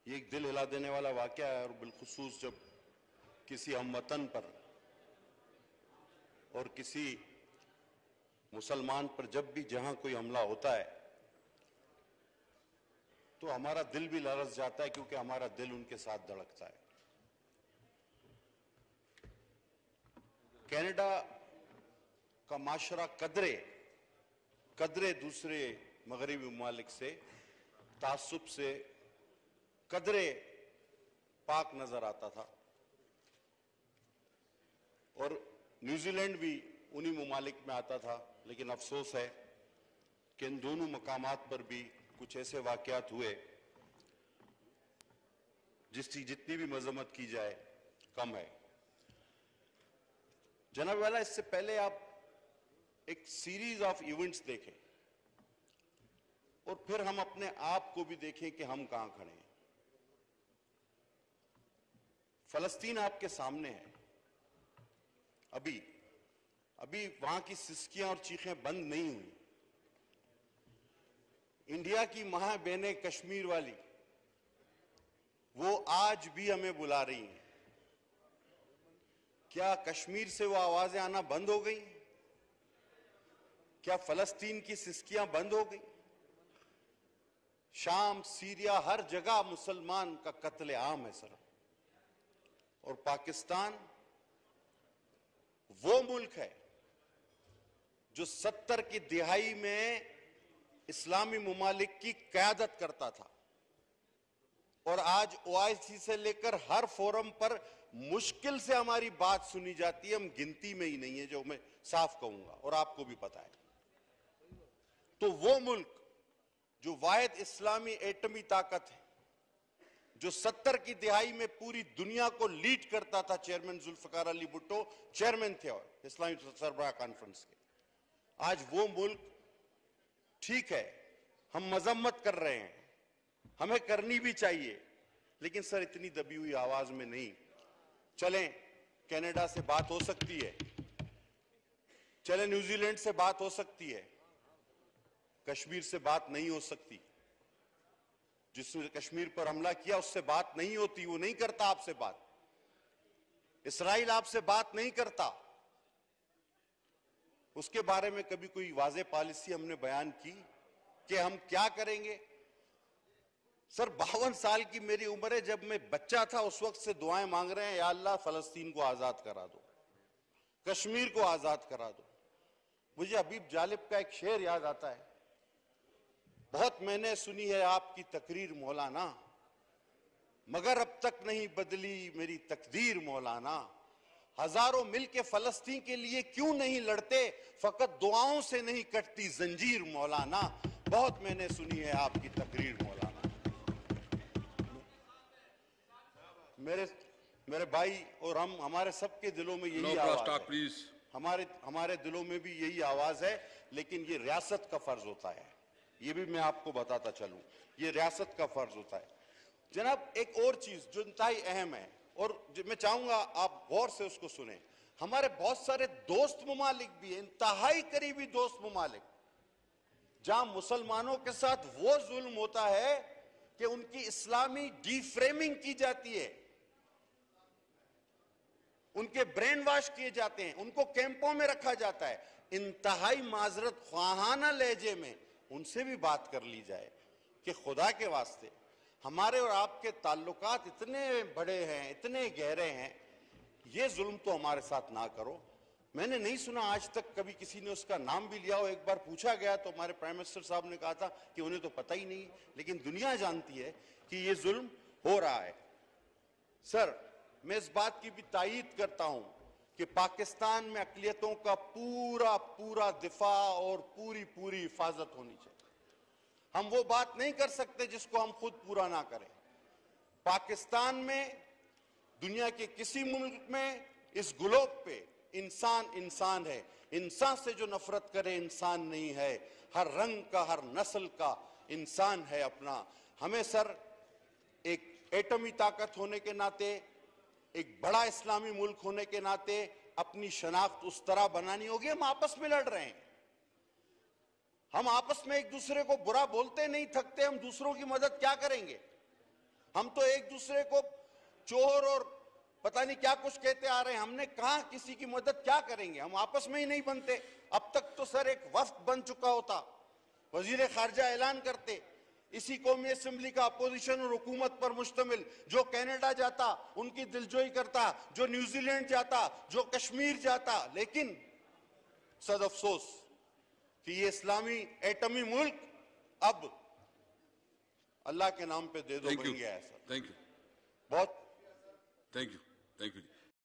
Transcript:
ये एक दिल हिला देने वाला वाकया है, और बिलखुसूस जब किसी हमवतन पर और किसी मुसलमान पर जब भी जहां कोई हमला होता है तो हमारा दिल भी लरस जाता है, क्योंकि हमारा दिल उनके साथ धड़कता है। कनाडा का माशरा कदरे दूसरे मगरबी ममालिक से तासुब से कदरे पाक नजर आता था, और न्यूजीलैंड भी उन्हीं ममालिक में आता था। लेकिन अफसोस है कि इन दोनों मकामात पर भी कुछ ऐसे वाकयात हुए जिसकी जितनी भी मजम्मत की जाए कम है। जनाब वाला, इससे पहले आप एक सीरीज ऑफ इवेंट्स देखें और फिर हम अपने आप को भी देखें कि हम कहां खड़े हैं। फलस्तीन आपके सामने है। अभी वहां की सिसकियां और चीखें बंद नहीं हुई। इंडिया की मां बहनें कश्मीर वाली, वो आज भी हमें बुला रही हैं। क्या कश्मीर से वो आवाजें आना बंद हो गई? क्या फलस्तीन की सिसकियां बंद हो गई? शाम, सीरिया, हर जगह मुसलमान का कत्ले आम है सर। और पाकिस्तान वो मुल्क है जो 70 की दिहाई में इस्लामी मुमालिक की क़यादत करता था, और आज ओआईसी से लेकर हर फोरम पर मुश्किल से हमारी बात सुनी जाती है। हम गिनती में ही नहीं है, जो मैं साफ कहूंगा और आपको भी पता है। तो वो मुल्क जो वाहिद इस्लामी एटमी ताकत है, जो 70 की दिहाई में पूरी दुनिया को लीड करता था, चेयरमैन जुल्फिकार अली भुट्टो चेयरमैन थे और इस्लामी सरबराह कॉन्फ्रेंस के, आज वो मुल्क, ठीक है हम मजम्मत कर रहे हैं, हमें करनी भी चाहिए, लेकिन सर इतनी दबी हुई आवाज में नहीं। चलें, कनाडा से बात हो सकती है, चलें न्यूजीलैंड से बात हो सकती है, कश्मीर से बात नहीं हो सकती। जिसने कश्मीर पर हमला किया उससे बात नहीं होती, वो नहीं करता आपसे बात। इस्राइल आपसे बात नहीं करता, उसके बारे में कभी कोई वाज़ेह पॉलिसी हमने बयान की कि हम क्या करेंगे? सर 52 साल की मेरी उम्र है, जब मैं बच्चा था उस वक्त से दुआएं मांग रहे हैं, या अल्लाह फलस्तीन को आजाद करा दो, कश्मीर को आजाद करा दो। मुझे हबीब जालिब का एक शेर याद आता है, बहुत मैंने सुनी है आपकी तकरीर मौलाना, मगर अब तक नहीं बदली मेरी तकदीर मौलाना। हजारों मिल के फलस्तीन के लिए क्यों नहीं लड़ते, फकत दुआओं से नहीं कटती जंजीर मौलाना। बहुत मैंने सुनी है आपकी तकरीर मौलाना। मेरे भाई और हम, हमारे सबके दिलों में यही आवाज है, हमारे दिलों में भी यही आवाज है। लेकिन ये रियासत का फर्ज होता है, ये भी मैं आपको बताता चलूं, ये रियासत का फर्ज होता है। जनाब एक और चीज जो इंतहाई अहम है, और मैं चाहूंगा आप गौर से उसको सुने। हमारे बहुत सारे दोस्त ममालिक भी हैं, इंतहाई करीबी दोस्त ममालिक, जहां मुसलमानों के साथ वो जुल्म होता है कि उनकी इस्लामी डीफ्रेमिंग की जाती है, उनके ब्रेन वॉश किए जाते हैं, उनको कैंपों में रखा जाता है। इंतहाई माजरत ख्वाहाना लहजे में उनसे भी बात कर ली जाए कि खुदा के वास्ते हमारे और आपके ताल्लुकात इतने बड़े हैं, इतने गहरे हैं, ये जुल्म तो हमारे साथ ना करो। मैंने नहीं सुना आज तक कभी किसी ने उसका नाम भी लिया हो। एक बार पूछा गया तो हमारे प्राइम मिनिस्टर साहब ने कहा था कि उन्हें तो पता ही नहीं, लेकिन दुनिया जानती है कि ये जुल्म हो रहा है। सर मैं इस बात की भी तायीद करता हूं कि पाकिस्तान में अक़लियतों का पूरा पूरा दिफा और पूरी पूरी हिफाजत होनी चाहिए। हम वो बात नहीं कर सकते जिसको हम खुद पूरा ना करें। पाकिस्तान में, दुनिया के किसी मुल्क में, इस ग्लोब पे इंसान इंसान है। इंसान से जो नफरत करे इंसान नहीं है। हर रंग का, हर नस्ल का इंसान है अपना। हमें सर एक एटमी ताकत होने के नाते, एक बड़ा इस्लामी मुल्क होने के नाते अपनी शनाख्त उस तरह बनानी होगी। हम आपस में लड़ रहे हैं, हम आपस में एक दूसरे को बुरा बोलते नहीं थकते, हम दूसरों की मदद क्या करेंगे? हम तो एक दूसरे को चोर और पता नहीं क्या कुछ कहते आ रहे हैं। हमने कहा किसी की मदद क्या करेंगे, हम आपस में ही नहीं बनते। अब तक तो सर एक वफ्द बन चुका होता, वजीर खारजा ऐलान करते, इसी कौमी असेंबली का अपोजिशन और हुकूमत पर मुश्तमिल, जो कनाडा जाता उनकी दिलजोई करता, जो न्यूजीलैंड जाता, जो कश्मीर जाता। लेकिन सद अफसोस कि ये इस्लामी एटमी मुल्क अब अल्लाह के नाम पे दे दो बन गया है सर। थैंक यू, बहुत थैंक यू, थैंक यू।